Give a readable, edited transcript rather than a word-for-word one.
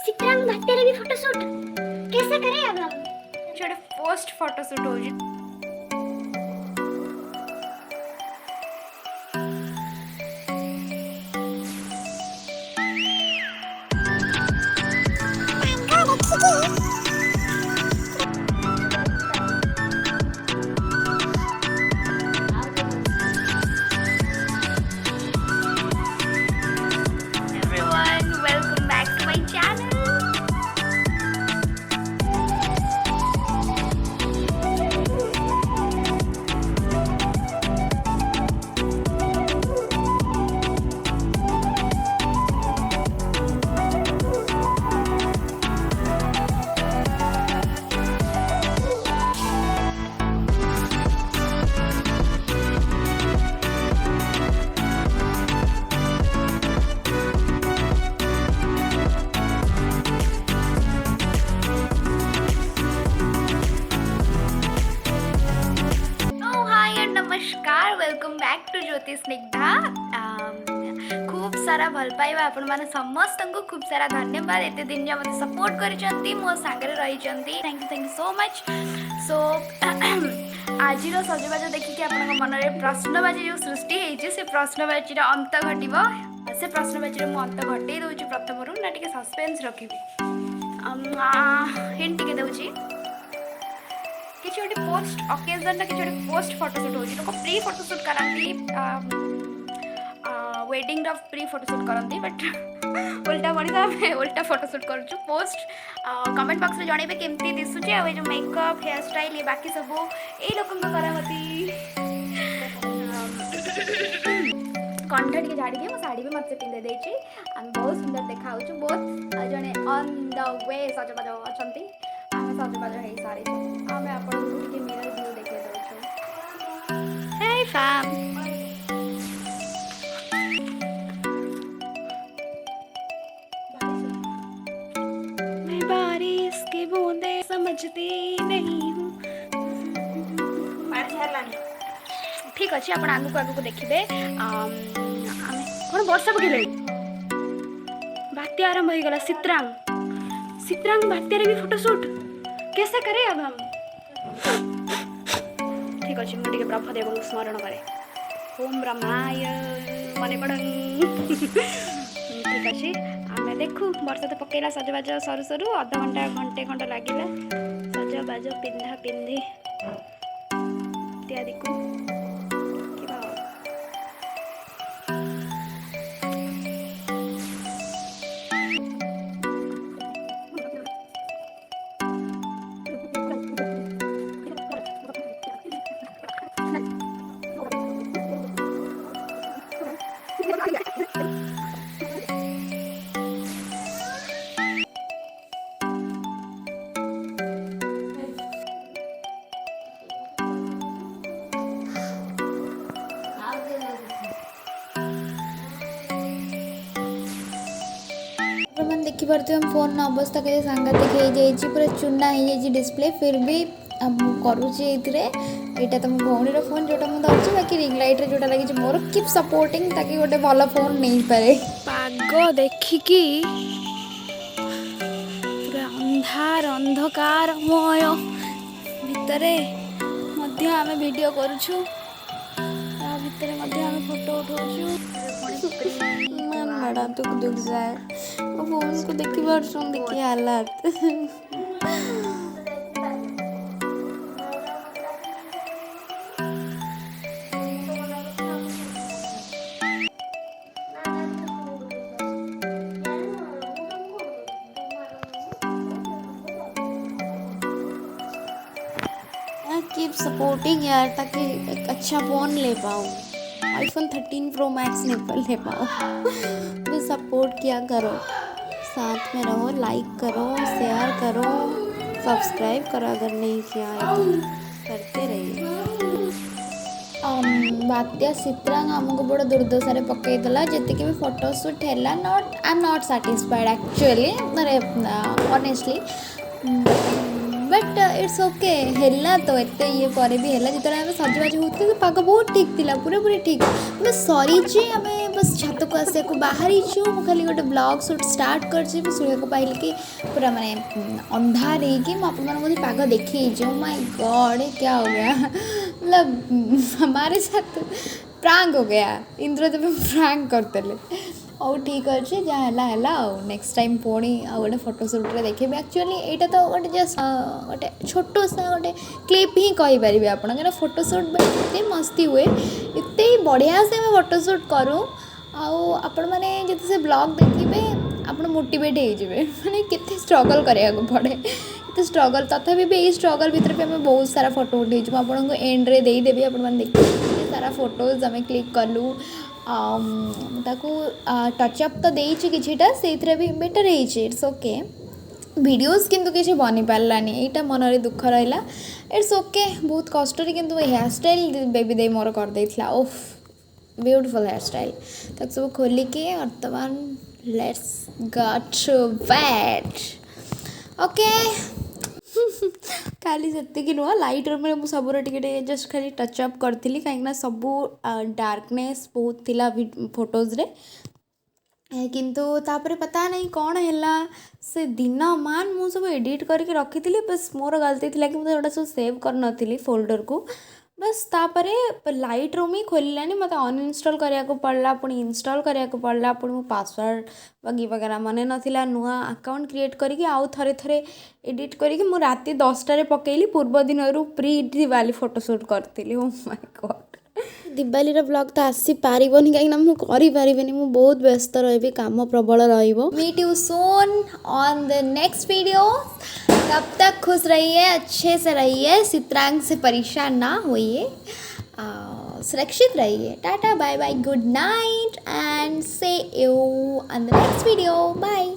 चित्रांग भट्टेर भी फोटोशूट कैसे करें अब हम? छोटे पोस्ट फोटोशूट हो everyone, welcome back to my channel. Oh, hi and नमस्कार, वेलकम बैक टू ज्योति स्निग्धा। खूब सारा भल पाइबा आपण माने समस्त को खूब सारा धन्यवाद। एते दिन जे मते सपोर्ट करिसंती मो सांगरे रहिसंती, थैंक यू सो मच। सो आज सजबाज देखिए आपण मन में प्रश्नबाजी जो सृष्टि होती से प्रश्नबाजी अंत घटव से प्रश्नबाजी मु अंत घटे दूसरी प्रथम रू ना टे सस्पेन्स रखी हिंट टे दूसरी किसी गोटे पोस्ट अकेजन किसी गोटे पोस्ट फोटोशूट हो लोक प्री फोटोशूट करती वेडिंग प्री फोटोशूट करती बट उल्टा मनीष आम उल्टा फोटोशूट करुँ पोस्ट कमेंट बॉक्स में जनइबे केमती दिशुचे आ जो मेकअप हेयर स्टाइल ये बाकी सब यही लोक करामती कंठ टे झाड़ी दिए शाढ़ी भी मत पिंधे देती आम बहुत सुंदर देखा बहुत जड़े ऑन द वे सजबाज अच्छा आम सजबाज हो सारी आम आपको मिरर व्यू देखे दौर हे फैम मैं बारिश की बूंदे समझती नहीं हूँ। ठीक अच्छे आप आगू आगू देखिए कौन वर्षा पकड़े बात्या आरंभ हो गला चित्रांग चित्रांग बात्यारे भी फोटोशूट कैसे करे अब हम? ठीक अच्छे मुझे ब्रह्मदेव को स्मरण करे ओम ब्रह्माय मन पड़ ठीक अच्छे आम देखू वर्षा तो पकेला सजबाज सरू सरू अध घंटा घंटे खंड लगे सजबाज पिंधा पिंधि इत्यादि को मैंने देखिपे हम फोन अवस्था के सांघातिक हो पूरा चूना हो डिस्प्ले फिर भी करुँचे यहाँ तो मो भौणी फोन जोटा मुझे धरची बाकी रिंग लाइट रे जोटा लगी मोर कीप सपोर्टिंग ताकि गोटे भल फोन नहीं पारे पाग देखिकी पूरा अंधार अंधकारमय भितरे मध्य आमे वीडियो करूछु ता भितरे मध्य आमे फोटो उठाउछु बड़ा दुख जाए फोन को देखी पार्सन देखी हालात कीप सपोर्टिंग यार ताकि एक अच्छा फ़ोन ले पाऊँ आईफोन 13 प्रो मैक्स ले पाऊँ भी सपोर्ट किया करो साथ में रहो लाइक करो शेयर करो सब्सक्राइब करो अगर नहीं किया है तो करते रहिए बात्या चित्रांग आमको बड़ा दुर्दशा पकईदेला जी भी फोटोशूट है not I am not satisfied actually honestly but but it's okay है तो एत ये पर भी है जो आम सजबाज होते तो पाग बहुत ठीक थी पूरा पूरी ठीक मैं सरी आम बस छत को आसा को बाहरी मुझे खाली गोटे ब्लॉग सुट स्टार्ट कर शुणा पाइल कि पूरा माने अंधार हो पाग देखी माय गॉड क्या हो गया मतलब हमारे साथ प्रांक हो गया इंद्रदेव प्रांक करते और ठीक अच्छे जहाँ है नेक्स्ट टाइम पुणी आ गए फोटोशूट्रे देखिए एक्चुअली यहाँ तो गोटे जस्ट गोटे छोट सा गोटे क्लिप ही कहींपारे आप कहीं फोटोशूट एत मस्ती हुए एत बढ़िया से आम फोटोशूट करूँ आपण मैंने से ब्लॉग देखिए आप मोटिवेट होइए माने केते स्ट्रगल करिया पड़े एत स्ट्रगल तथापि भी यही स्ट्रगल भितर भी आम बहुत सारा फोटो उठेचु आपको एंड रे देदेवी आप देखिए सारा फोटोज आम क्लिक कलु ताकू टचअप तो देइछि किछिटा सेइथरे भी बेटर होइछि इट्स ओके वीडियोस किंतु किसी बनी पारानी यहाँ मनरे दुख रहा इट्स ओके बहुत कष्ट किंतु हेयर स्टाइल बेबी दे मोर कर देइथला ओफ ब्यूटीफुल हेयर स्टाइल ताकू सब खोलिकी वर्तमान let's get to bed okay खाली से नुह लाइट रूम में सबूर टे जस्ट खाली टचअप करी कहीं सबू डार्कनेस बहुत थिला फोटोज रे किंतु तापर पता नहीं कौन है से दिन मान मु सब एडिट करके रखी थी बस मोर गलती थी कि मुझे सब सेव कर नी फोल्डर को बस तापर लाइट रूम ही खोलानी मत अनइंस्टॉल करने को पड़ला पुणी इंस्टॉल करने को पड़ला पुणी मो पासवर्ड वगैरह मन नाला नुआ अकाउंट क्रिएट करके आउ थे थे एडिट करके मु राति 10टारे पकेली पूर्व दिन प्री दिवाली फोटोशूट करी oh my God Diwali blog तो आसी पारिबनी कहीं मुझे मु बहुत व्यस्त रही काम प्रबल meet you soon on the next video तब तक खुश रहिए अच्छे से रहिए चित्रांग से परेशान ना होइए सुरक्षित रहिए टाटा bye bye good night and see you on the next video bye